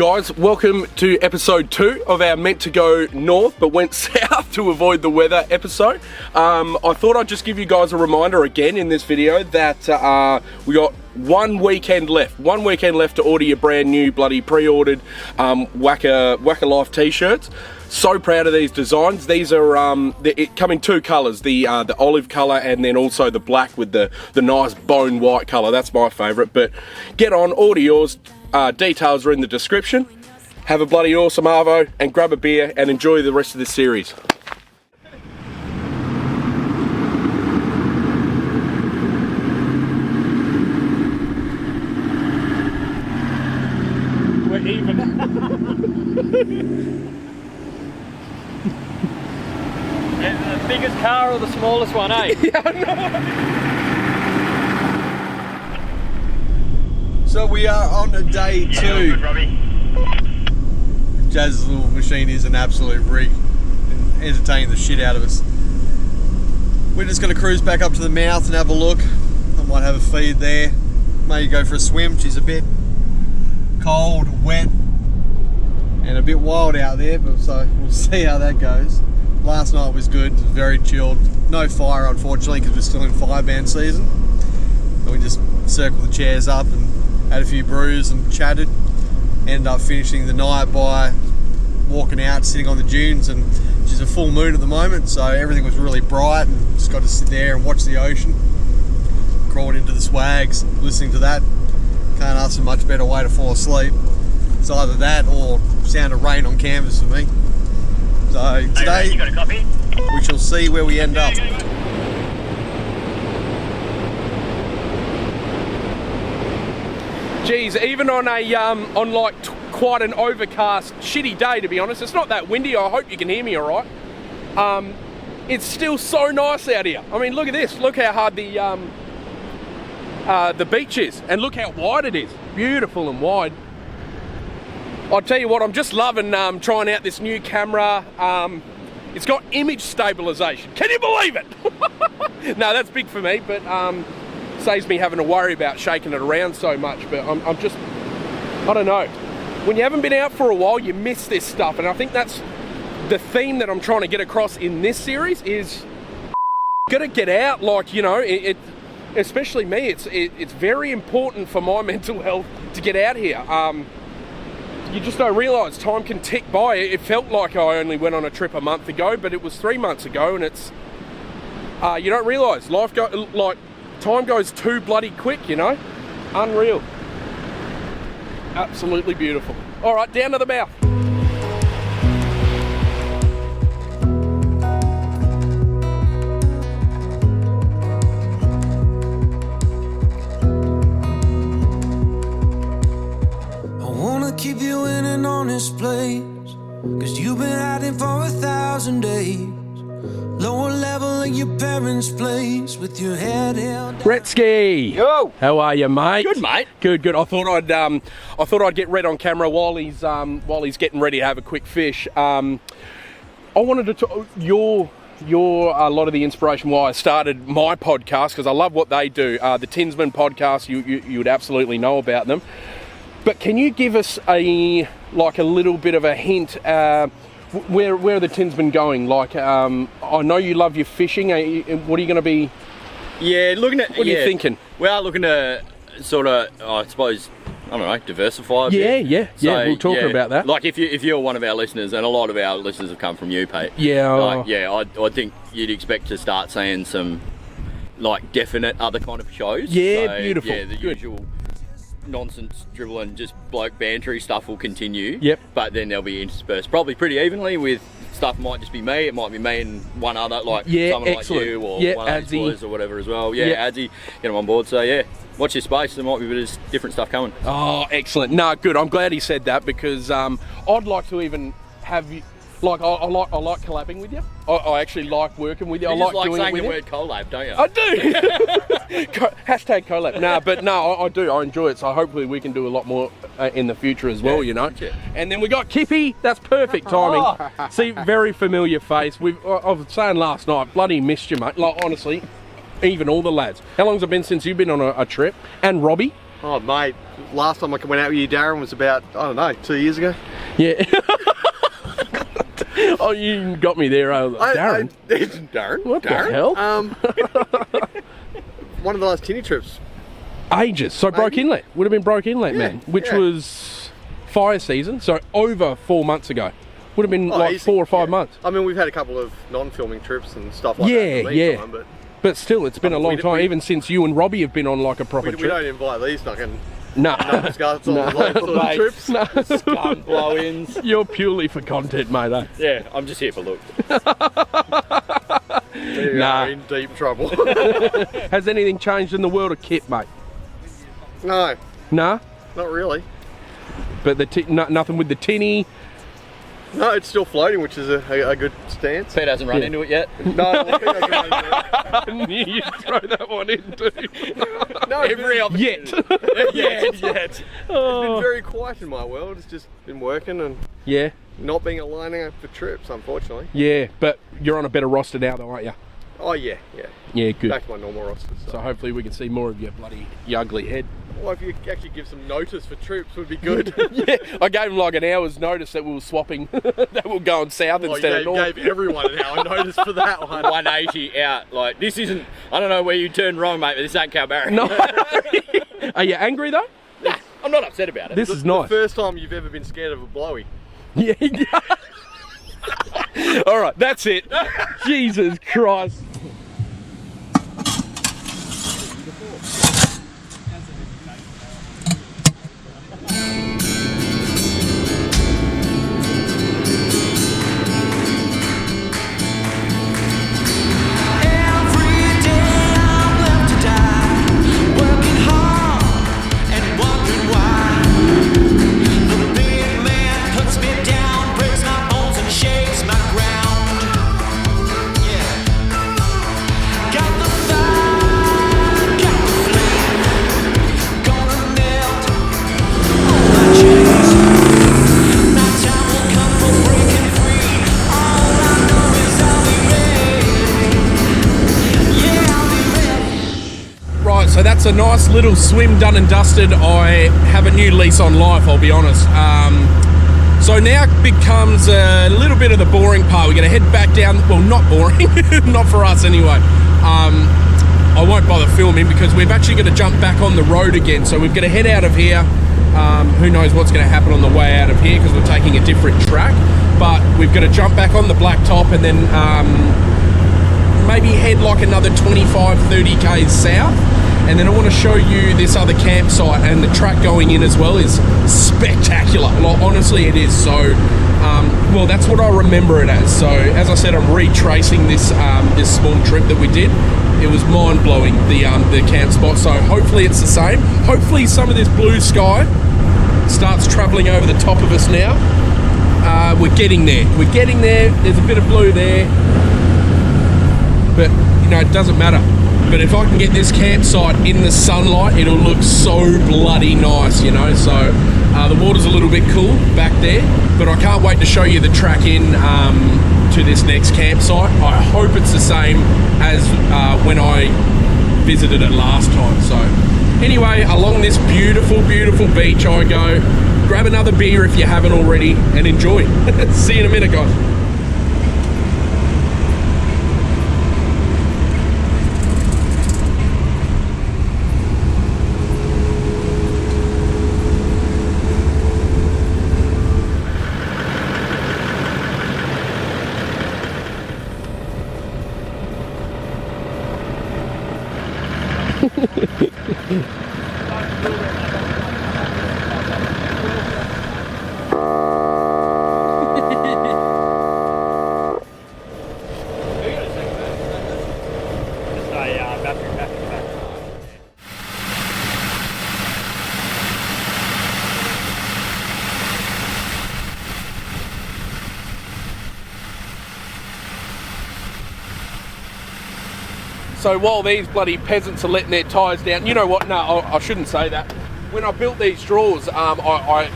Guys, welcome to episode 2 of our meant to go north but went south to avoid the weather episode. I thought I'd just give you guys a reminder again in this video that we got one weekend left to order your brand new bloody pre-ordered Whacker Life t-shirts. So proud of these designs. These are they come in 2 colours, the olive colour and then also the black with the nice bone white colour. That's my favourite. But get on, order yours. Details are in the description. Have a bloody awesome arvo and grab a beer and enjoy the rest of this series. We're even. The biggest car or the smallest one, eh? Yeah, I know. So we are on day 2. Jazz's little machine is an absolute rig and entertaining the shit out of us. We're just going to cruise back up to the mouth and have a look. I might have a feed there. Maybe go for a swim. She's a bit cold, wet and a bit wild out there, but so we'll see how that goes. Last night was good, very chilled. No fire unfortunately because we're still in fire ban season. And we just circled the chairs up and had a few brews and chatted. Ended up finishing the night by walking out, sitting on the dunes, and which is a full moon at the moment, so everything was really bright and just got to sit there and watch the ocean. Crawled into the swags, listening to that. Can't ask for a much better way to fall asleep. It's either that or sound of rain on canvas for me. So today, You got a copy? we shall see where we end up. Geez, even on a on like quite an overcast, shitty day, to be honest. It's not that windy. I hope you can hear me all right. It's still so nice out here. I mean, look at this. Look how hard the beach is, and look how wide it is. Beautiful and wide. I'll tell you what, I'm just loving trying out this new camera. It's got image stabilization. Can you believe it? No, that's big for me, but saves me having to worry about shaking it around so much. But I'm just, I don't know. When you haven't been out for a while, you miss this stuff, and I think that's the theme that I'm trying to get across in this series is gotta get out. Like, you know, especially me, it's very important for my mental health to get out here. You just don't realise time can tick by. It felt like I only went on a trip a month ago, but it was 3 months ago, and it's you don't realise time goes too bloody quick, you know. Unreal. Absolutely beautiful. All right, down to the mouth. Keep you in an honest place, cause you've been hiding for 1,000 days. Lower level in your parents' place with your head held down. Retsky! Yo! How are you, mate? Good, mate. Good. I thought I'd get Red on camera while he's getting ready to have a quick fish. I wanted to talk you're a lot of the inspiration why I started my podcast, because I love what they do. The Tinsman podcast, you would absolutely know about them. But can you give us a little bit of a hint? Where are the Tinsmen going? Like, I know you love your fishing. What are you going to be? Yeah, looking at. What are you thinking? We are looking to sort of, I suppose, I don't know, diversify a bit. Yeah. We'll talk about that. Like if you're one of our listeners, and a lot of our listeners have come from you, Pete. Yeah. I think you'd expect to start seeing some like definite other kind of shows. Yeah, so, beautiful. Yeah, the usual nonsense dribbling, just bloke bantery stuff will continue. Yep. But then they'll be interspersed probably pretty evenly with stuff. Might just be me. It might be me and one other, like someone excellent. like you or one of these Adzi. boys or whatever as well. Yeah, Adzi, get them on board. So yeah, watch your space. There might be a bit of different stuff coming. Oh, excellent. No, good. I'm glad he said that, because I'd like to even have you. Like, I like collabing with you. I actually like working with you. You I just like doing saying it with the you. word collab, don't you? I do. Hashtag collab. I do. I enjoy it. So hopefully we can do a lot more in the future as well. You know. Yeah. And then we got Kippy. That's perfect timing. See, very familiar face. I was saying last night, bloody missed you, mate. Like honestly, even all the lads. How long's it been since you've been on a trip? And Robbie. Oh mate, last time I went out with you, Darren, was about, I don't know, 2 years ago. Yeah. Oh, you got me there, Darren. Darren? What Darren? the hell? One of the last tinny trips. Ages. So Broke Inlet. Would have been Broke Inlet, man. Which was fire season, so over 4 months ago. Would have been like easy. 4 or 5 months. I mean, we've had a couple of non-filming trips and stuff like that. In the meantime, But still, it's been a long time, even since you and Robbie have been on like a proper we trip. don't invite these fucking No. numbskulls on the sort of trips. No. Scum blow-ins. You're purely for content, mate, eh? Yeah, I'm just here for look. We are in deep trouble. Has anything changed in the world of kit, mate? No, Nah? not really. But nothing with the tinny? No, it's still floating, which is a good stance. Pete hasn't run into it yet. No, I knew you'd throw that one in too. no, Every Yet. yet. It's been very quiet in my world. It's just been working and Yeah, not being aligning up for trips, unfortunately. yeah, but you're on a better roster now though, aren't you? Oh yeah. Yeah, good. Back to my normal roster. So hopefully we can see more of your bloody ugly head. Well, if you actually give some notice for trips, would be good. Yeah, I gave him like an hour's notice that we were swapping, that we were going south instead of north. Gave everyone an hour notice for that one. 180 out. Like, this isn't, I don't know where you turned wrong, mate, but this ain't Calbarry. No. Are you angry though? Nah, I'm not upset about it. This is nice. The first time you've ever been scared of a blowy. Yeah. All right, that's it. Jesus Christ. So that's a nice little swim done and dusted. I have a new lease on life, I'll be honest. So now becomes a little bit of the boring part. We're going to head back down. Well, not boring, not for us anyway. I won't bother filming because we've actually got to jump back on the road again. So we've got to head out of here. Who knows what's going to happen on the way out of here because we're taking a different track. But we've got to jump back on the blacktop and then maybe head like another 25, 30 k's south. And then I want to show you this other campsite, and the track going in as well is spectacular. Like, honestly, it is. So, well, that's what I remember it as. So, as I said, I'm retracing this this small trip that we did. It was mind-blowing, the camp spot. So, hopefully, it's the same. Hopefully, some of this blue sky starts travelling over the top of us now. We're getting there. We're getting there. There's a bit of blue there, but you know, it doesn't matter. But if I can get this campsite in the sunlight, it'll look so bloody nice, you know. So the water's a little bit cool back there, but I can't wait to show you the track in to this next campsite. I hope it's the same as when I visited it last time. So anyway, along this beautiful, beautiful beach I go. Grab another beer if you haven't already and enjoy. See you in a minute, guys. So while these bloody peasants are letting their tyres down, you know what, no, I shouldn't say that. When I built these straws, I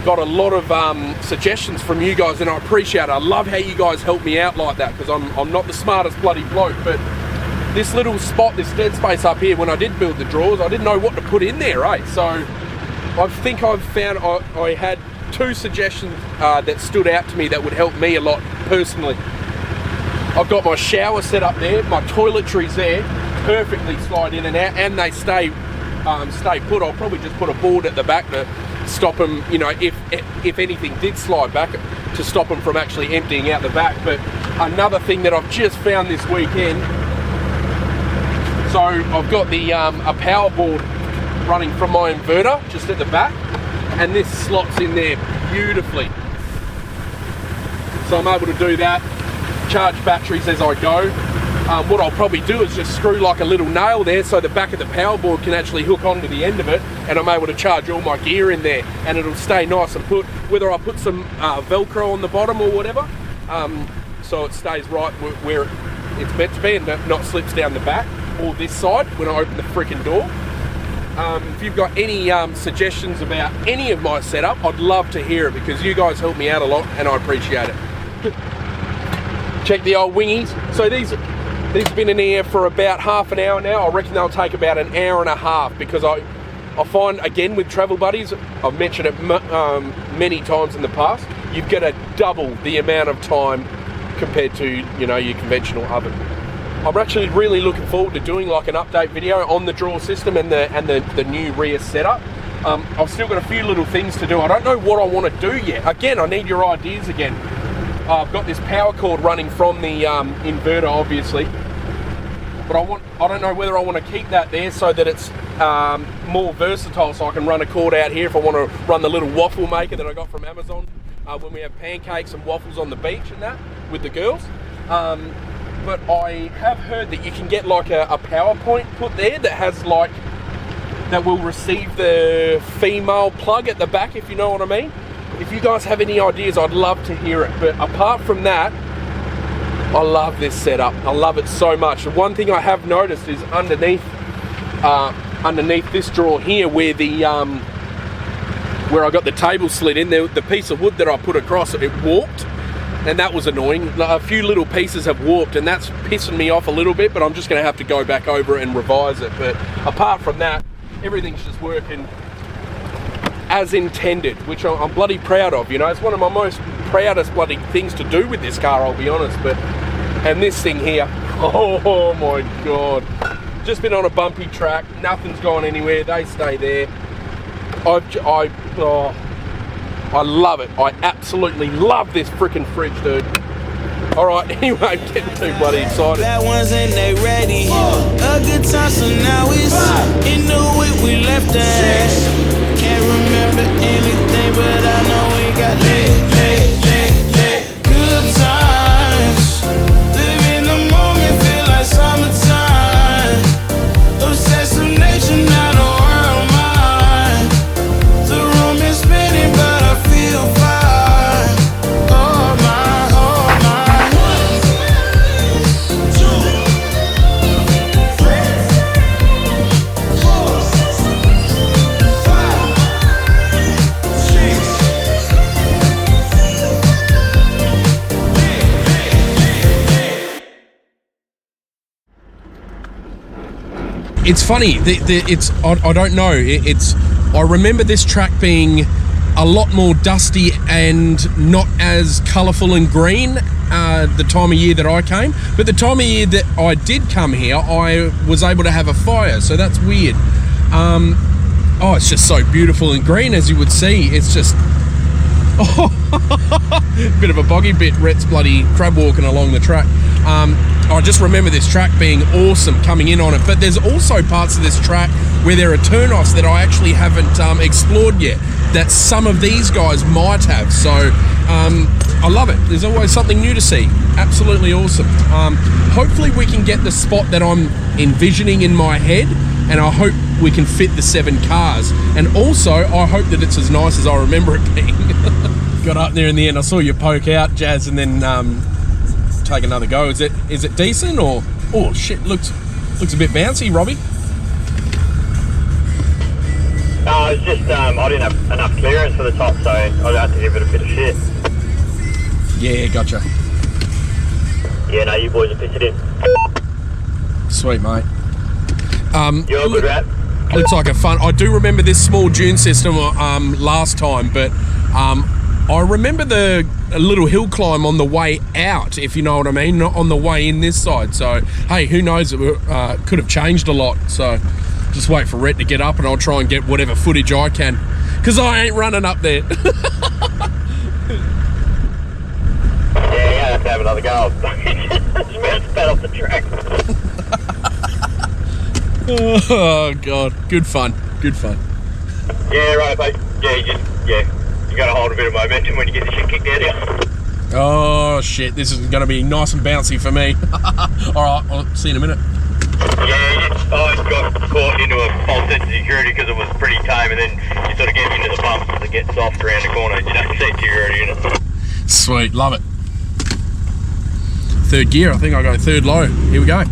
got a lot of suggestions from you guys, and I appreciate it. I love how you guys help me out like that, because I'm not the smartest bloody bloke, but this little spot, this dead space up here, when I did build the drawers, I didn't know what to put in there, eh? So I think I've found I had 2 suggestions that stood out to me that would help me a lot personally. I've got my shower set up there, my toiletries there, perfectly slide in and out, and they stay put. I'll probably just put a board at the back to stop them, you know, if anything did slide back, to stop them from actually emptying out the back. But another thing that I've just found this weekend, so I've got the a power board running from my inverter just at the back, and this slots in there beautifully. So I'm able to do that, charge batteries as I go. What I'll probably do is just screw like a little nail there so the back of the power board can actually hook onto the end of it, and I'm able to charge all my gear in there, and it'll stay nice and put, whether I put some Velcro on the bottom or whatever, so it stays right where it's meant to be and not slips down the back or this side when I open the freaking door. If you've got any suggestions about any of my setup, I'd love to hear it, because you guys help me out a lot and I appreciate it. Check the old wingies. So these have been in here for about half an hour now. I reckon they'll take about an hour and a half, because I find, again, with travel buddies, I've mentioned it many times in the past, you've got to double the amount of time compared to, you know, your conventional oven. I'm actually really looking forward to doing like an update video on the drawer system and the new rear setup. I've still got a few little things to do. I don't know what I want to do yet. Again, I need your ideas again. I've got this power cord running from the inverter, obviously, but I don't know whether I want to keep that there so that it's more versatile, so I can run a cord out here if I want to run the little waffle maker that I got from Amazon when we have pancakes and waffles on the beach and that with the girls. But I have heard that you can get like a power point put there that has like, that will receive the female plug at the back, if you know what I mean. If you guys have any ideas, I'd love to hear it. But apart from that, I love this setup. I love it so much. And one thing I have noticed is underneath this drawer here, where where I got the table slid in, the piece of wood that I put across it warped. And that was annoying. A few little pieces have warped, and that's pissing me off a little bit, but I'm just going to have to go back over it and revise it. But apart from that, everything's just working as intended, which I'm bloody proud of. You know, it's one of my most proudest bloody things to do with this car, I'll be honest. And this thing here, oh my God. Just been on a bumpy track, nothing's gone anywhere, they stay there. I love it. I absolutely love this freaking fridge, dude. Alright, anyway, I'm getting too bloody excited. Bad ones and they ready. A good time, so now it's in the way we left at. Can't remember anything, but I know we got lit. Good times. Live in the moment, feel like summertime. Obsessed with nature, not a world mind. The room is spinning, but I feel fine. Oh my, oh my. 1, 2, 3, 4, 5, 6. It's funny. I don't know. I remember this track being a lot more dusty and not as colourful and green the time of year that I came. But the time of year that I did come here, I was able to have a fire, so that's weird. Oh, it's just so beautiful and green, as you would see. It's just... Oh, bit of a boggy bit, Rhett's bloody crab walking along the track. I just remember this track being awesome coming in on it, but there's also parts of this track where there are turn-offs that I actually haven't explored yet, that some of these guys might have, so I love it. There's always something new to see. Absolutely awesome. Hopefully we can get the spot that I'm envisioning in my head, and I hope we can fit the 7 cars, and also I hope that it's as nice as I remember it being. Got up there in the end, I saw you poke out, Jazz, and then take another go. Is it decent, or... Oh shit, looks a bit bouncy, Robbie. It's just I didn't have enough clearance for the top, so I had to give it a bit of shit. Yeah, gotcha. Yeah, no, you boys are pitching in. Sweet, mate. You're good, Rat? Looks like a fun. I do remember this small dune system last time, but I remember a little hill climb on the way out, if you know what I mean, not on the way in this side. So, hey, who knows? It could have changed a lot. So, just wait for Rhett to get up and I'll try and get whatever footage I can. Because I ain't running up there. Yeah, have to have another go. Just about spat off the track. Oh, God. Good fun. Good fun. Yeah, right, mate. Yeah, you got to hold a bit of momentum when you get the shit kicked out of you. Oh, shit. This is going to be nice and bouncy for me. All right, I'll see you in a minute. Yeah, I got caught into a false sense of security because it was pretty tame, and then you sort of get into the bumps as it gets soft around the corner and you don't see security in it. Sweet, love it. Third gear, I think I go third low. Here we go.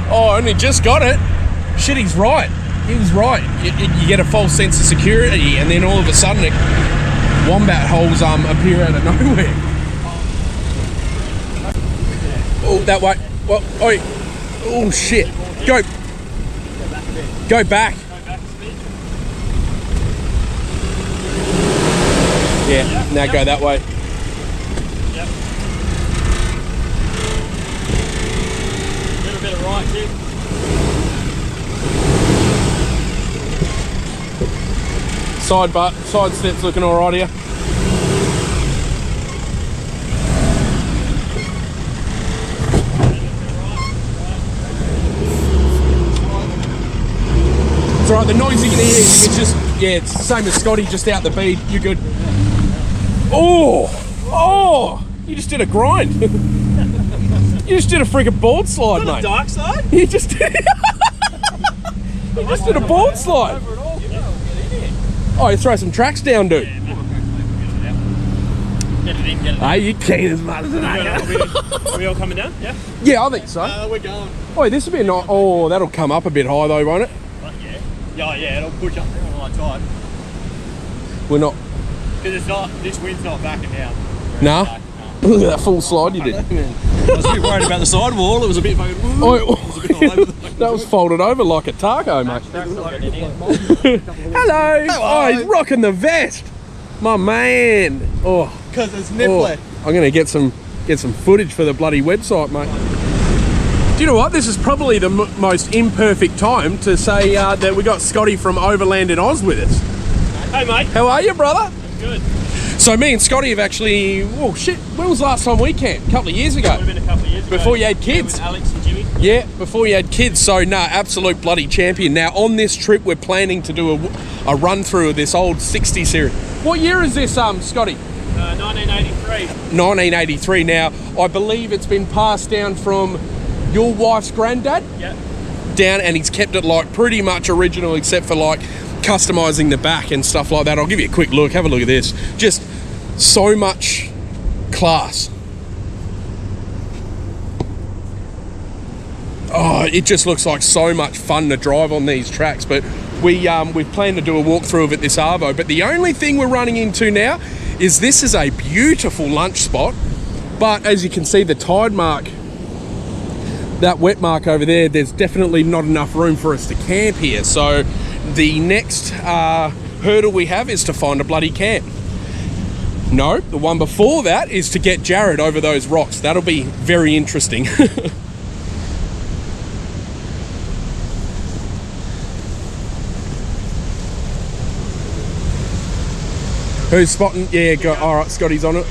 Only just got it. Shit, he's right. He was right. You get a false sense of security, and then all of a sudden, wombat holes appear out of nowhere. Oh, that way. Well, oh shit. Go back. Yeah. Now go that way. Bit of right here. Side step's looking alright here. It's alright, the noise you can hear, it's just, yeah, it's the same as Scotty, just out the bead. You're good. Oh, you just did a grind. You just did a freaking board slide, mate. Dark side? You just did. You just did a board slide. Oh, you throw some tracks down, dude. Hey, you keen as much as Are we all coming down? Yeah? Yeah, I think so. We're going. Oh, this will be a nice. Oh, that'll come up a bit high though, won't it? Yeah, it'll push up there on the right side. We're not. Because it's not, this wind's not backing down. Nah. Look at that full slide you did. I was a bit worried about the sidewall. It was a bit fucking. That was folded over like a taco, mate. Hello. Oh, he's rocking the vest. My man. Oh. Because it's nipply. I'm gonna get some footage for the bloody website, mate. Do you know what? This is probably the most imperfect time to say that we got Scotty from Overland in Oz with us. Hey, mate. How are you, brother? Good. So me and Scotty have actually, oh shit, when was the last time we camped? A couple of years ago. Would have been a couple of years ago. Before you had kids. With Alex and Jimmy. Yeah, before you had kids. So no, absolute bloody champion. Now on this trip we're planning to do a run through of this old 60 series. What year is this, Scotty? 1983. 1983. Now I believe it's been passed down from your wife's granddad. Yeah. Down, and he's kept it like pretty much original except for like customizing the back and stuff like that. I'll give you a quick look. Have a look at this. Just so much class. Oh, it just looks like so much fun to drive on these tracks. But we've planned to do a walkthrough of it this Arvo. But the only thing we're running into now is this is a beautiful lunch spot. But as you can see, the tide mark, that wet mark over there, there's definitely not enough room for us to camp here. So the next hurdle we have is to find a bloody camp. No, the one before that is to get Jared over those rocks. That'll be very interesting. Who's spotting? Yeah, go. All right, Scotty's on it.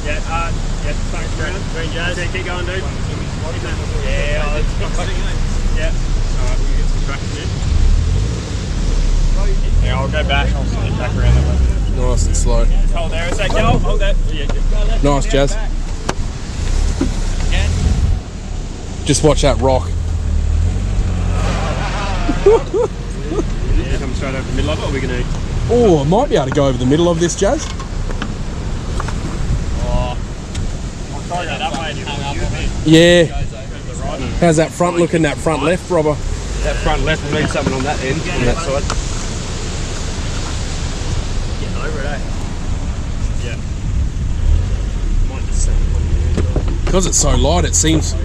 Yeah, thanks, Green Jazz. Yeah, keep going, dude. Yeah, yeah. Alright, we'll get some traction in. Yeah, I'll go back. I'll sit back around that way. Nice and slow. Hold there a sec, hold that. Yeah, Nice, Jazz. Just watch that rock. Yeah, come straight over the middle of it, or we gonna... Oh, I might be able to go over the middle of this, Jazz. I'll throw that up, mate. Yeah. How's that front looking, that front left, Robber? That front left will need something on that end, on that side. Getting over it, eh? Yeah. Might just say Because it's so light, it seems...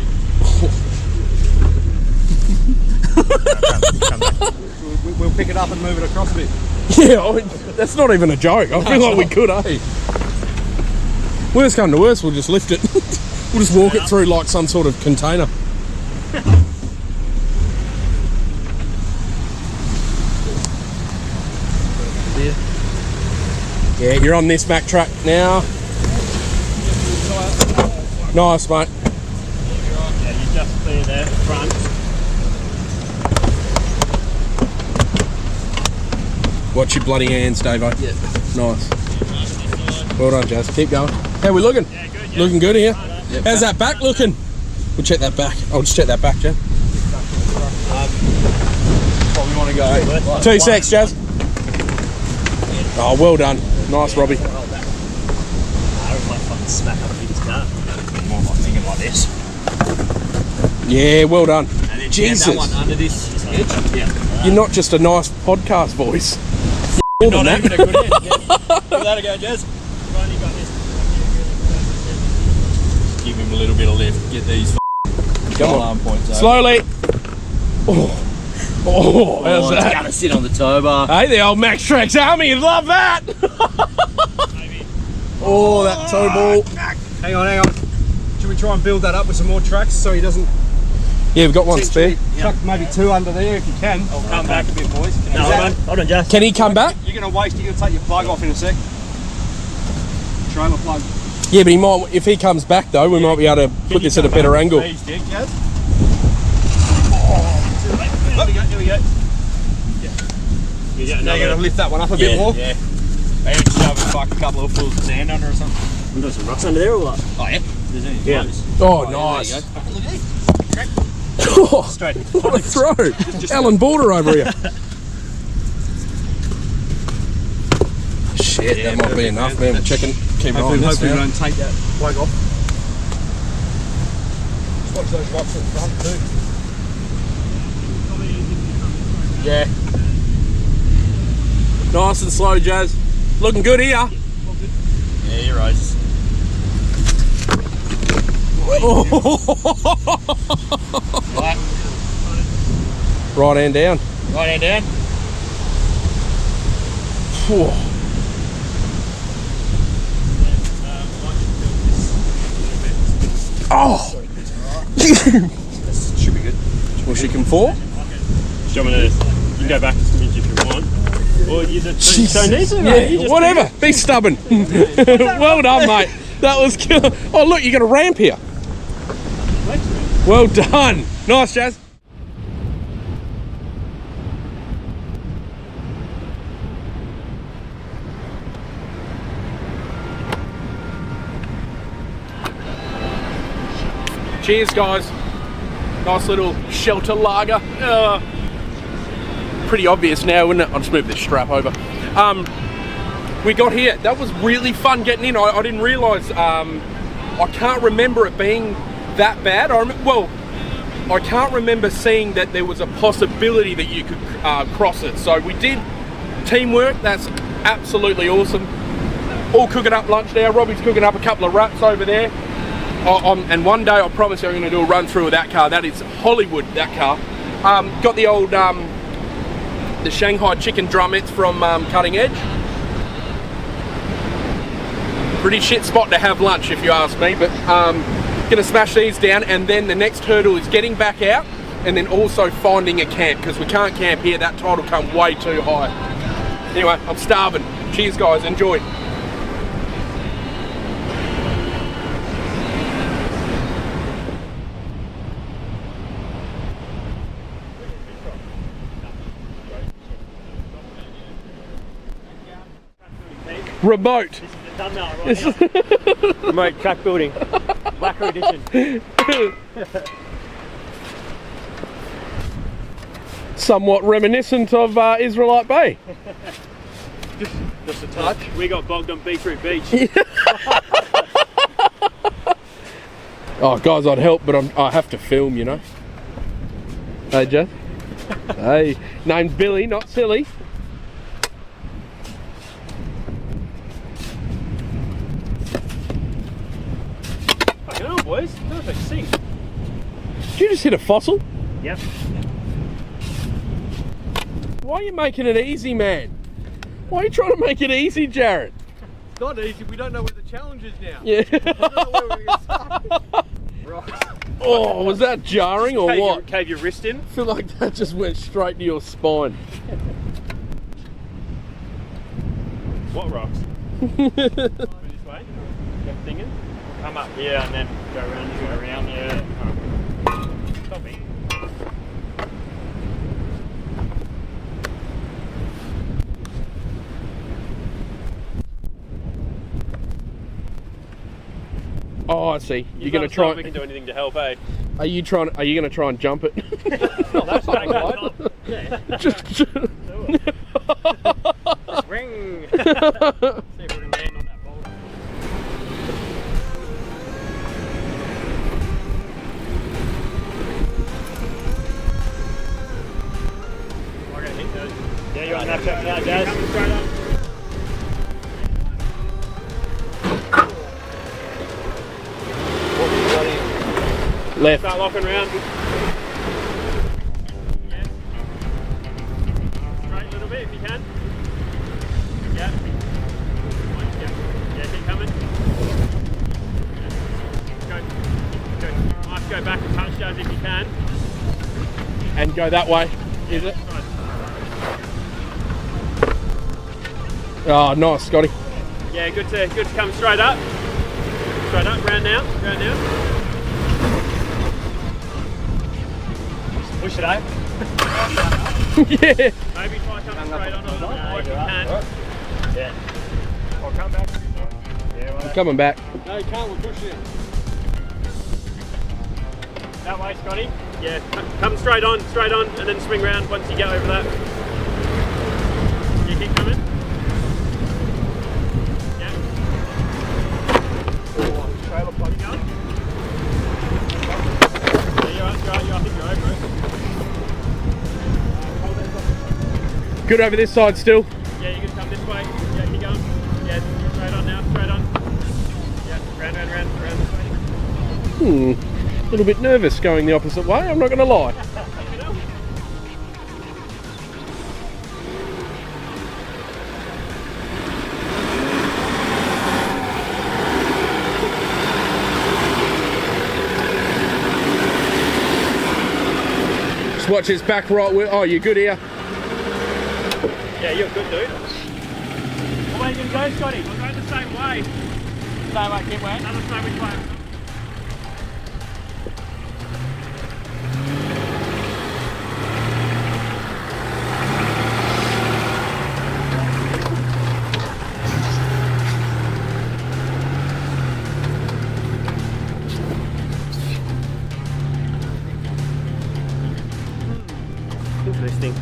We'll pick it up and move it across a bit. Yeah, I mean, that's not even a joke. I feel like we could, eh? Worst come to worst, we'll just lift it. We'll just walk it through like some sort of container. Yeah, you're on this Mack truck now. Nice, mate. yeah, you just clear there, front. Watch your bloody hands, Davo. Yeah. Nice. Well done, Jazz. Keep going. How we looking? Yeah, good, yeah. Looking good here? How's that back looking? We'll check that back. I'll just check that back, Jazz. Probably want to go. 2 secs, Jazz. Oh, well done. Nice, Robbie. I don't like fucking smack up against car. More like thinking like this. Yeah, well done. And then Jesus. that one under this edge. Yeah. You're not just a nice podcast voice. You're not even a good end. Yeah. Give that a go, Jez. Finally got this. Give him a little bit of lift. Get these Come on. alarm points over. Slowly. Oh, how's It's that? gonna sit on the tow bar. Hey, the old Max Trex Army, love that! Oh, that tow ball. Hang on. Should we try and build that up with some more tracks so he doesn't... Yeah, we've got one spare. Chuck maybe 2 under there if you can. I'll come back a bit, boys. No, hold on, Jez. Can he come back? You're going to take your plug off in a sec. Trailer plug. Yeah, but he might. If he comes back though, we might be able to put this at a better angle. Here we go. Yeah. Now you're going to lift that one up a bit more. Yeah. Maybe shove a couple of fulls of sand under or something. We've got some rocks under there or what? Oh, yeah. There's any close. Oh, nice. Look at these. Oh, Straight. what a throw! Alan Border over here. Shit, Yeah, that might be enough, man. We'll check and keep rolling this Hopefully we now. don't take that plug off. Just watch those rocks at the front too. Yeah. Nice and slow, Jazz. Looking good here. Yeah, you're right. Right hand down. Right hand down. Whew. Oh! Should be good. Well, she can fall. Do you want me to? You can go back a smidge if you want. Or you don't need to, mate. You Yeah, just whatever. Be stubborn. Well done, mate. That was killer. Oh, look, you got a ramp here. Well done. Nice, Jazz. Cheers, guys. Nice little shelter lager. Pretty obvious now, isn't it? I'll just move this strap over. We got here. That was really fun getting in. I didn't realise. I can't remember it being that bad. I can't remember seeing that there was a possibility that you could cross it. So we did teamwork. That's absolutely awesome. All cooking up lunch now. Robbie's cooking up a couple of wraps over there. And one day, I promise you, I'm going to do a run through of that car. That is Hollywood, that car. Got the old the Shanghai chicken drumettes from Cutting Edge. Pretty shit spot to have lunch, if you ask me. But gonna smash these down, and then the next hurdle is getting back out, and then also finding a camp, because we can't camp here. That tide will come way too high. Anyway, I'm starving. Cheers, guys. Enjoy. Remote. Thumbnail right now. Remote track building. Blacker edition. Somewhat reminiscent of Israelite Bay. Just a touch. We got bogged on Beetroot Beach. Oh, guys, I'd help, but I have to film, you know. Hey, Jeff. Hey, named Billy, not silly. Fucking hell, boys. Perfect sink. Did you just hit a fossil? Yep. Why are you making it easy, man? Why are you trying to make it easy, Jared? It's not easy, we don't know where the challenge is now. Yeah. We don't know where we're gonna start. Rocks. Oh, was that jarring or what? Cave your wrist in. I feel like that just went straight to your spine. What rocks? This way. Get thinking. Come up here and then go around, yeah. Stop me. Oh, I see. You're gonna If try. we can do anything to help, eh? Are you gonna try and jump it? Oh, that's not right. Yeah. Just. Ring. See if we can land on that boulder. I'm gonna hit those. Yeah, you want to snapshot now, Jazz? Coming straight up. Left. Start locking around. Yeah. Straight a little bit if you can. Yeah. Yeah, keep coming. Yeah. Go. Might go back a touch, Jazz, if you can. And go that way. Is it? Oh, nice, Scotty. Yeah, good to come straight up. Straight up, round now. Push it out. Yeah. Maybe try coming straight on a little bit if you can. Yeah. I'll come back. Yeah, I'm coming back. No, you can't, we're pushing it. That way, Scotty. Yeah, come straight on, and then swing round once you get over that. You keep coming. Yeah. Trailer plug going. Yeah, I think you're over it. Good over this side still. Yeah, you can come this way. Yeah, keep going. Yeah, straight on now, straight on. Yeah, round this way. A little bit nervous going the opposite way, I'm not going to lie. Just watch his back right wheel. Oh, you're good here. Yeah, you're good, dude. What way are you going to go, Scotty? I'm going the same way. Same way, keep way. Another same which way. Interesting.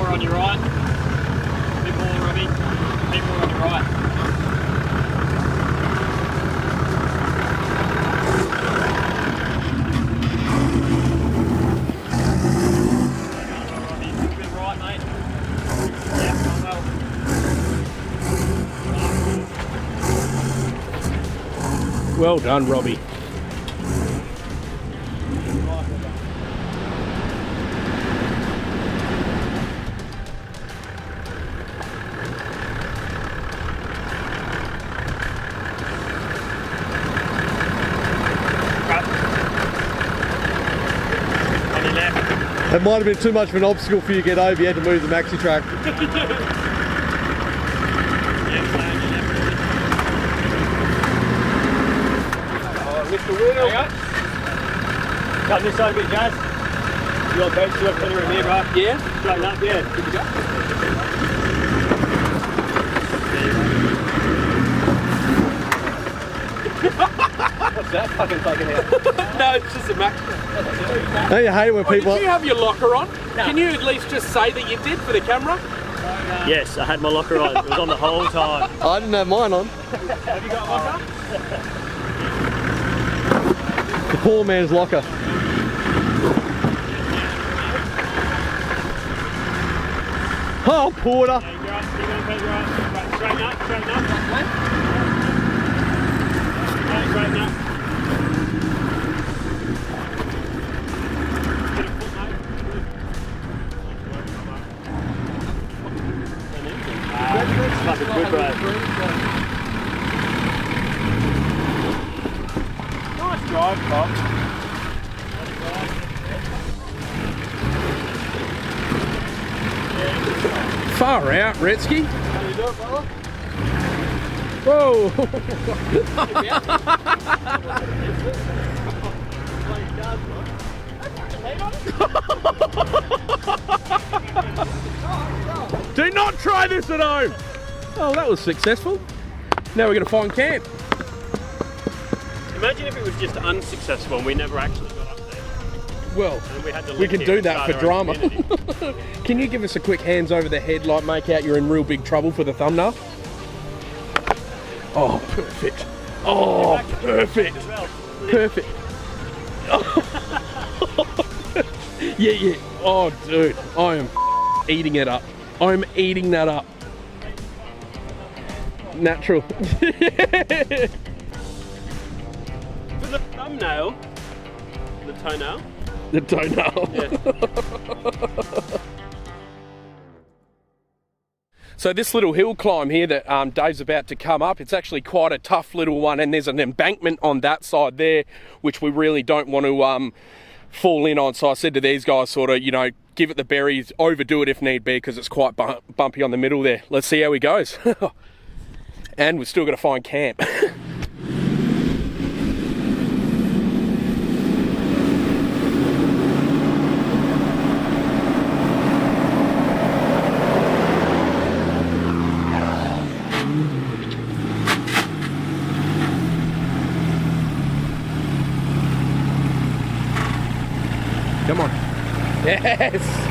On your right, a bit more, Robbie, a bit more on your right. Robbie, a bit right, mate. Yeah, done well. Well done, Robbie. On your left. It might have been too much of an obstacle for you to get over. You had to move the maxi track. Lift the wheel. Come this side a bit, Jazz. You want both to put her in here, right? Yeah? Straighten up, yeah. Good to go. What's that fucking fucking out? No, it's just a max. Don't you hate it when people... Did you have your locker on? No. Can you at least just say that you did for the camera? Yes, I had my locker on. It was on the whole time. I didn't have mine on. Have you got locker? The poor man's locker. Oh, Porter. Yeah, you're up. You're going to put your right. Straighten up, straighten up. Right, straighten up. Get a foot, mate. It's fucking good, bro. Nice drive, Bob. Far out, Retsky. How you doing, fella? Whoa! Do not try this at home! Oh, that was successful. Now we're going to find camp. Imagine if it was just unsuccessful and we never actually got up there. Well, And we had to we live can here do and that for start our own drama. community. Can you give us a quick hands over the head, like make out you're in real big trouble for the thumbnail? Oh, perfect. Oh, perfect. Perfect. Yeah, yeah. Oh, dude, I am eating it up. I'm eating that up. Natural. For the thumbnail, the toenail. The toenail. Yeah. So this little hill climb here that Dave's about to come up, it's actually quite a tough little one, and there's an embankment on that side there, which we really don't want to fall in on. So I said to these guys, sort of, you know, give it the berries, overdo it if need be, because it's quite bumpy on the middle there. Let's see how he goes. And we've still got to find camp. Come on. Yes!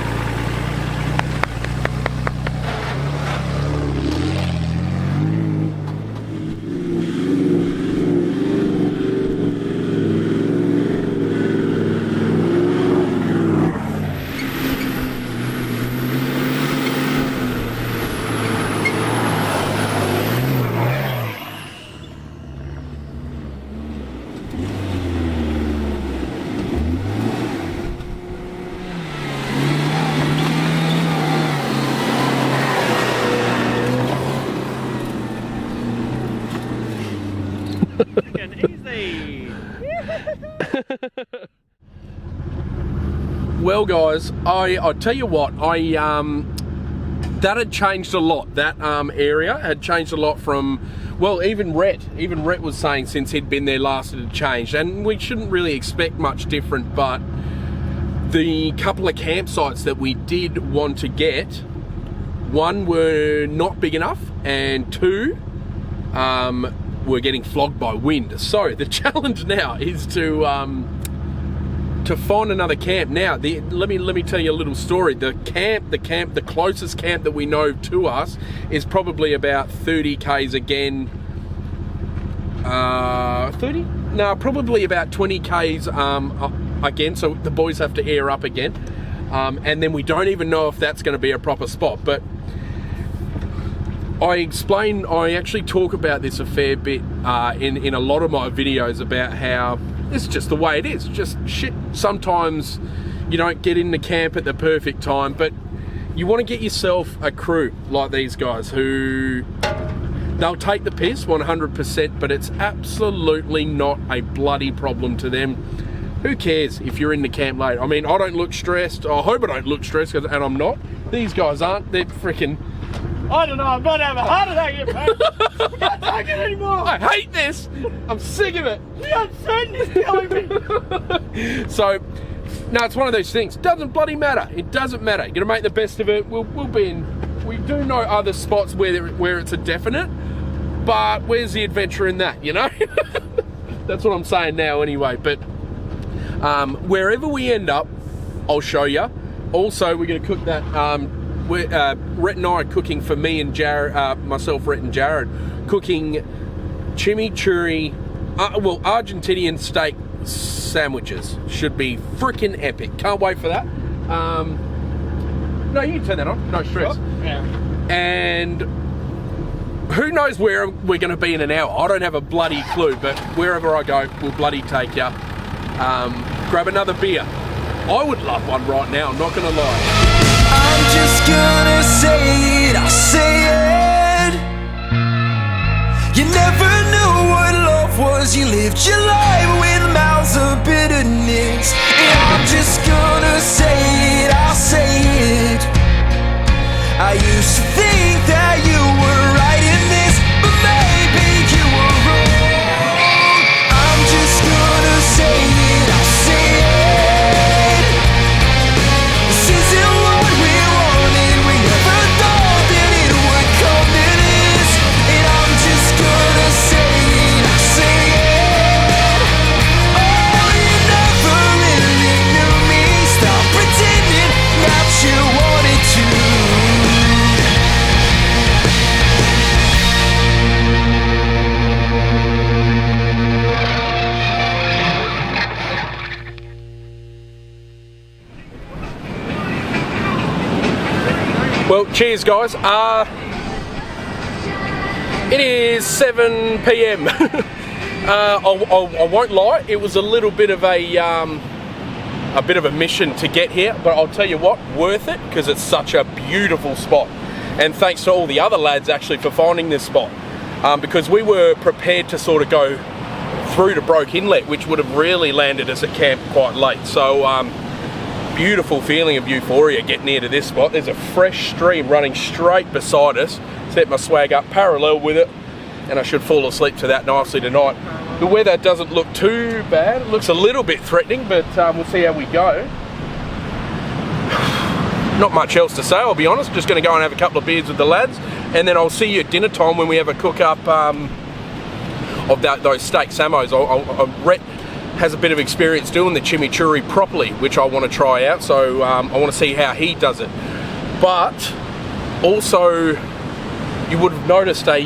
Easy. Well, guys, I tell you what, that had changed a lot. That area had changed a lot from, well, even Rhett was saying since he'd been there last it had changed, and we shouldn't really expect much different, but the couple of campsites that we did want to get, one were not big enough, and two were getting flogged by wind. So the challenge now is to find another camp. Now, let me tell you a little story. The closest camp that we know to us is probably about 30 k's again. 30? No, probably about 20 k's again. So the boys have to air up again, and then we don't even know if that's going to be a proper spot. But I actually talk about this a fair bit in a lot of my videos about how it's just the way it is. Just shit. Sometimes you don't get into camp at the perfect time, but you want to get yourself a crew like these guys who they'll take the piss 100%, but it's absolutely not a bloody problem to them. who cares if you're in the camp late? I mean, I don't look stressed. I hope I don't look stressed, and I'm not. These guys aren't. They're freaking... I don't know, I'm not having a heart attack yet, mate. I can't take it anymore. I hate this. I'm sick of it. The uncertainty is killing me. So, no, it's one of those things. Doesn't bloody matter. It doesn't matter. You're gonna make the best of it. We'll be in. We do know other spots where it's a definite, but where's the adventure in that? You know. That's what I'm saying now, anyway. But wherever we end up, I'll show you. Also, we're gonna cook that. Rhett and I are cooking for me and Jared, myself, Rhett and Jared, cooking chimichurri, Argentinian steak sandwiches. Should be freaking epic. Can't wait for that. No, you can turn that on. No stress. Oh, yeah. And who knows where we're going to be in an hour. I don't have a bloody clue, but wherever I go, we'll bloody take you. Grab another beer. I would love one right now, I'm not going to lie. I'm just gonna say it, I'll say it. You never knew what love was. You lived your life with mouths of bitterness. And I'm just gonna say it, I'll say it. I used to think that you were right in this, but maybe you were wrong. I'm just gonna say it, I'll say it. This isn't what we wanted. We never thought that it would come to this. And I'm just gonna say it, I'll say it. Oh, you never really knew me. Stop pretending that you wanted to. Well, cheers, guys. It is 7 p.m. I won't lie, it was a little bit of a mission to get here, but I'll tell you what, worth it, because it's such a beautiful spot. And thanks to all the other lads actually for finding this spot, because we were prepared to sort of go through to Broke Inlet, which would have really landed us at camp quite late. So beautiful feeling of euphoria getting near to this spot. There's a fresh stream running straight beside us. Set my swag up parallel with it, and I should fall asleep to that nicely tonight. The weather doesn't look too bad. It looks a little bit threatening, but we'll see how we go. Not much else to say, I'll be honest. Just going to go and have a couple of beers with the lads, and then I'll see you at dinner time when we have a cook up of those steak samos. Rhett has a bit of experience doing the chimichurri properly, which I want to try out, so I want to see how he does it. But also, you would have noticed a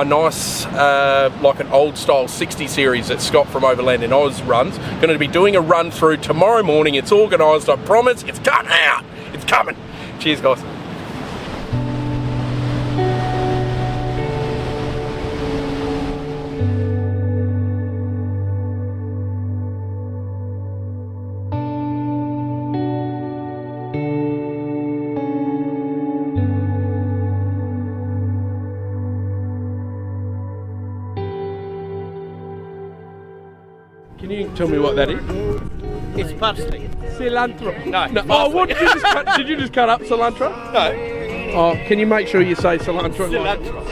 nice, like an old style 60 series that Scott from Overland in Oz runs. Going to be doing a run through tomorrow morning. It's organised, I promise. It's coming out. It's coming. Cheers, guys. Can you tell me what that is? It's parsley. Cilantro. No. Oh, what did you just cut? Did you just cut up cilantro? No. Oh, can you make sure you say cilantro? Cilantro.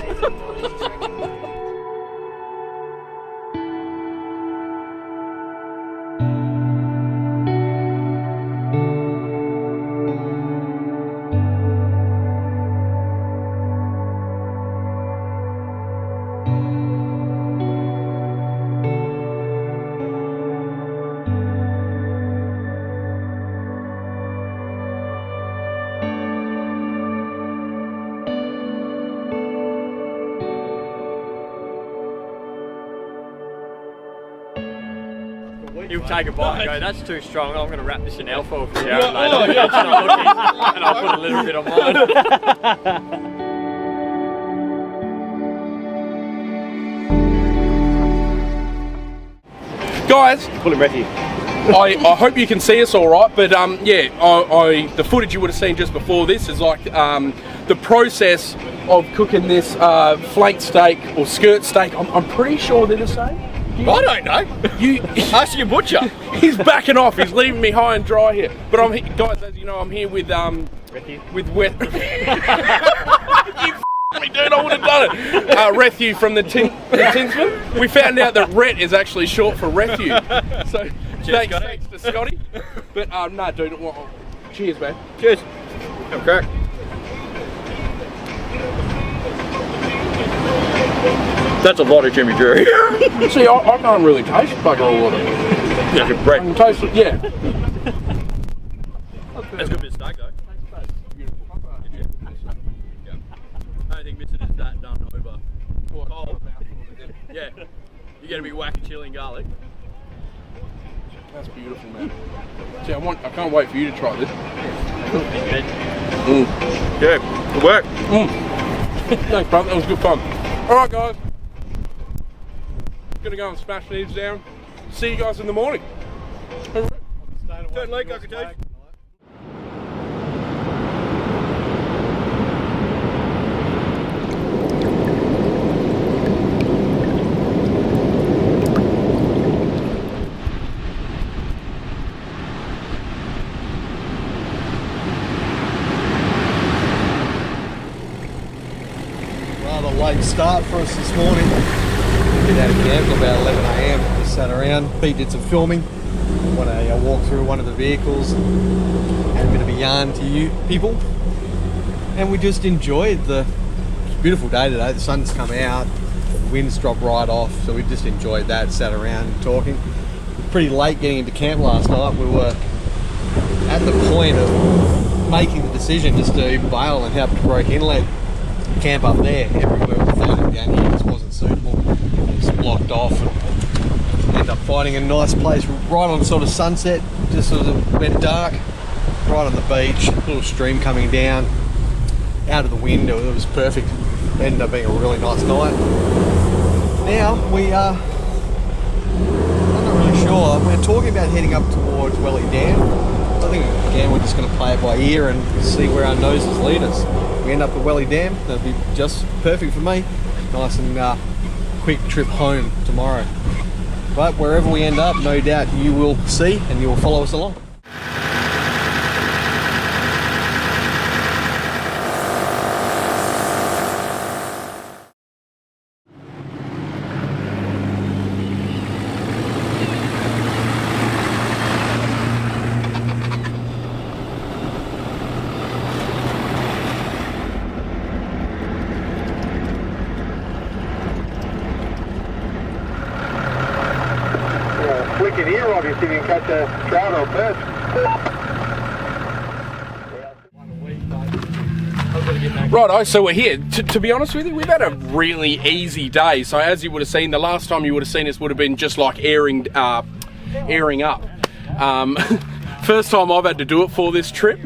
You'll take a bite and go, that's too strong, I'm going to wrap this in alfoil for the hour later. And I'll put a little bit on mine. Guys, Pull him right here. I hope you can see us all right, but yeah, the footage you would have seen just before this is like the process of cooking this flank steak or skirt steak. I'm pretty sure they're the same. I don't know. You Ask your butcher. He's backing off. He's leaving me high and dry here. But guys, as you know, I'm here with Wet. You me, dude. I would have done it. Rethu from the Tinsman. We found out that Ret is actually short for Rethu. So thanks to Scotty. But no, dude. Well, cheers, man. Cheers. Have a crack. That's a lot of Jimmy Drury. See, I can't really taste bugger all of it. Yeah, good I bread. can taste it, yeah. That's a good bit of steak though. I don't think Mr. is that done over cold. Yeah, you're going to be whacking chili and garlic. That's beautiful, man. See, I can't wait for you to try this. Yeah, good work. Thanks, brother. That was good fun. All right, guys. Gonna go and smash these down. See you guys in the morning. Turn late, cockatoos. Rather late start for us this morning. Get out of camp till about 11 AM. Just sat around. Pete did some filming. Want to walk through one of the vehicles, had a bit of a yarn to you people, and we just enjoyed the beautiful day today. The sun's come out, the wind's dropped right off, so we just enjoyed that. Sat around and talking. It was pretty late getting into camp last night. We were at the point of making the decision just to bail and head up to Broke Inlet. Camp up there. Everywhere we found it down here just wasn't suitable. It was blocked off and ended up finding a nice place right on sort of sunset, just sort of went dark, right on the beach, little stream coming down out of the wind. It was perfect. It ended up being a really nice night. Now we are, I'm not really sure, we're talking about heading up towards Welly Dam. I think again we're just going to play it by ear and see where our noses lead us. We end up at Welly Dam, that'll be just perfect for me. Nice and quick trip home tomorrow. But wherever we end up, no doubt you will see and you will follow us along. Flick it here, obviously, you can catch a trout or a perch. Righto, so we're here. To be honest with you, we've had a really easy day. So as you would have seen, the last time you would have seen us would have been just like airing up. First time I've had to do it for this trip.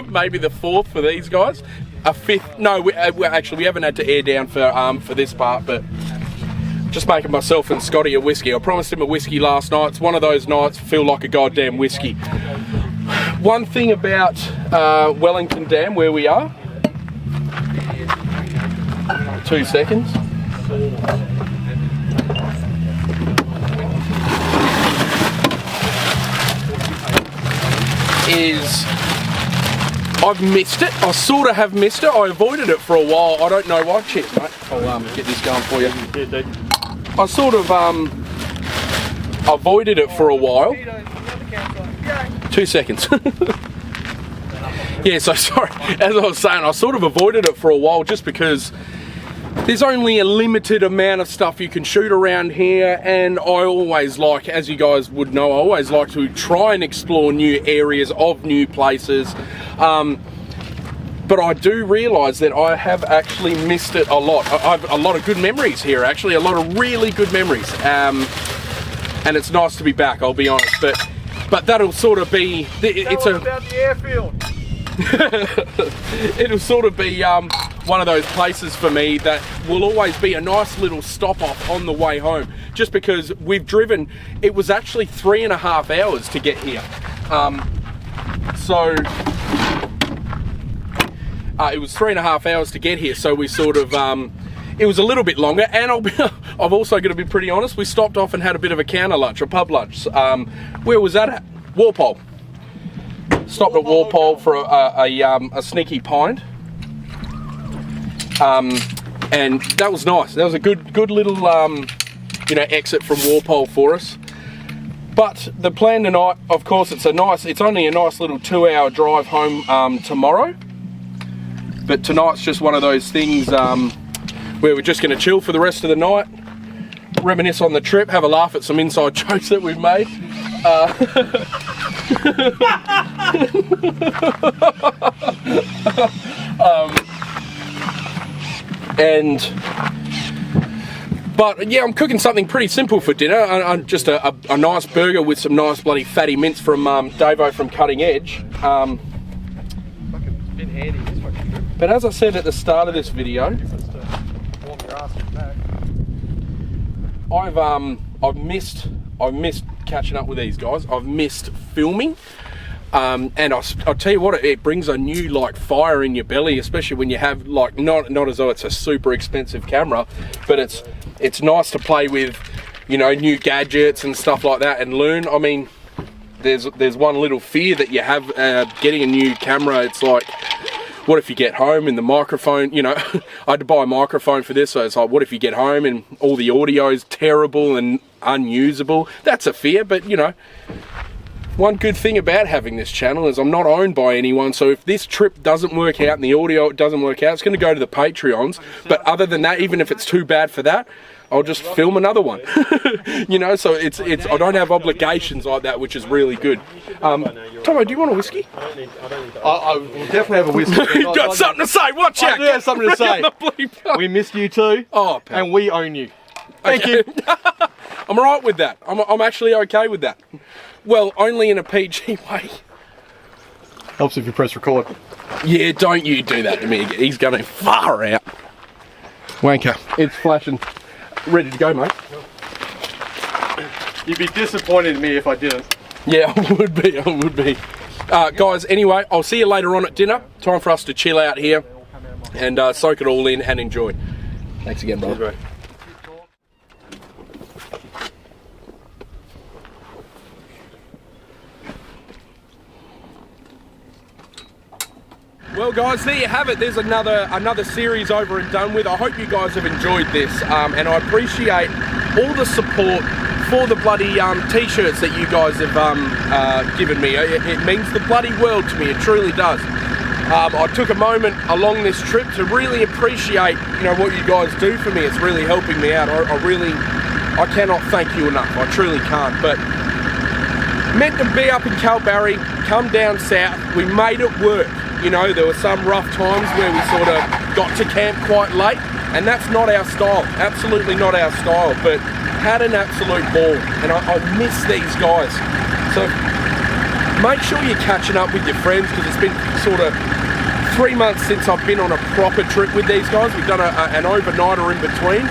Maybe the fourth for these guys. A fifth. No, we haven't had to air down for this part, but just making myself and Scotty a whiskey. I promised him a whiskey last night. It's one of those nights feel like a goddamn whiskey. One thing about Wellington Dam, where we are, 2 seconds. Is I've missed it. I sort of have missed it. I avoided it for a while. I don't know why. Cheers, mate. I'll get this going for you. I sort of avoided it for a while. 2 seconds. Yeah, so sorry. As I was saying, I sort of avoided it for a while just because there's only a limited amount of stuff you can shoot around here, and I always like, as you guys would know, I always like to try and explore new areas of new places. But I do realise that I have actually missed it a lot. I have a lot of good memories here, actually, a lot of really good memories. And it's nice to be back, I'll be honest. But that'll sort of be, it's a... about the airfield. It'll sort of be one of those places for me that will always be a nice little stop off on the way home, just because we've driven, it was actually 3.5 hours to get here. It was 3.5 hours to get here, so we sort of it was a little bit longer, and I've also got to be pretty honest, we stopped off and had a bit of a counter lunch, a pub lunch. Where was that at? Walpole. Stopped at Walpole for a sneaky pint. And that was nice. That was a good little, you know, exit from Walpole for us. But the plan tonight, of course, it's only a nice little 2-hour drive home tomorrow. But tonight's just one of those things where we're just going to chill for the rest of the night, reminisce on the trip, have a laugh at some inside jokes that we've made. But yeah, I'm cooking something pretty simple for dinner. Just a nice burger with some nice bloody fatty mince from Davo from Cutting Edge. But as I said at the start of this video, I've missed catching up with these guys. I've missed filming. And I'll tell you what, it brings a new like fire in your belly, especially when you have like not as though it's a super expensive camera, but it's nice to play with, you know, new gadgets and stuff like that and learn. I mean, there's one little fear that you have getting a new camera. It's like, what if you get home and the microphone, you know, I had to buy a microphone for this, so it's like, what if you get home and all the audio is terrible and unusable? That's a fear, but you know, one good thing about having this channel is I'm not owned by anyone, so if this trip doesn't work out and the audio doesn't work out, it's going to go to the Patreons. But other than that, even if it's too bad for that, I'll just film another one. You know, so it's I don't have obligations like that, which is really good. Tomo, do you want a whiskey? I will definitely have a whiskey. You've got something to say, watch out! I do have something to say. We missed you too, and we own you. Thank you. I'm alright with that. I'm actually okay with that. Well, only in a PG way. Helps if you press record. Yeah, don't you do that to me again. He's going far out. Wanker. It's flashing. Ready to go, mate. You'd be disappointed in me if I didn't. Yeah, I would be. Guys, anyway, I'll see you later on at dinner. Time for us to chill out here and soak it all in and enjoy. Thanks again, brother. Cheers, Well guys, there you have it. There's another series over and done with. I hope you guys have enjoyed this, and I appreciate all the support for the bloody t-shirts that you guys have given me. It means the bloody world to me, it truly does. I took a moment along this trip to really appreciate, you know, what you guys do for me. It's really helping me out. I cannot thank you enough. I truly can't. But meant to be up in Kalbarri, come down south. We made it work. You know, there were some rough times where we sort of got to camp quite late, and that's not our style. Absolutely not our style. But had an absolute ball, and I miss these guys. So make sure you're catching up with your friends, because it's been sort of 3 months since I've been on a proper trip with these guys. We've done an overnighter in between,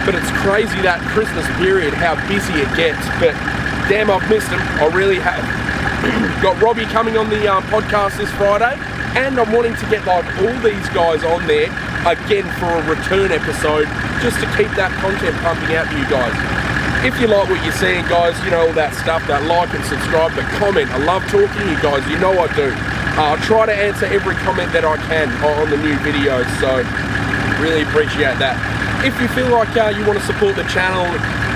but it's crazy that Christmas period, how busy it gets. But damn, I've missed them. I really have. Got Robbie coming on the podcast this Friday, and I'm wanting to get like all these guys on there again for a return episode, just to keep that content pumping out to you guys. If you like what you're seeing, guys, you know all that stuff, that like and subscribe, but comment. I love talking to you guys, you know I do. I'll try to answer every comment that I can on the new videos, so really appreciate that. If you feel like you want to support the channel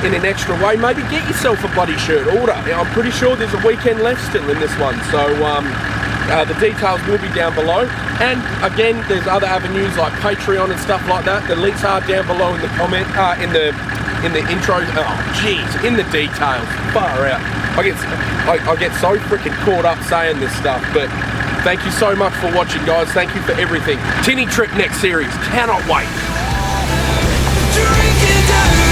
in an extra way, maybe get yourself a bloody shirt order. I'm pretty sure there's a weekend left still in this one, so the details will be down below. And again, there's other avenues like Patreon and stuff like that. The links are down below in the comment, in the intro. Oh jeez, in the details. Far out. I get so freaking caught up saying this stuff, but thank you so much for watching, guys. Thank you for everything. Tinny trip next series. Cannot wait. Drinking down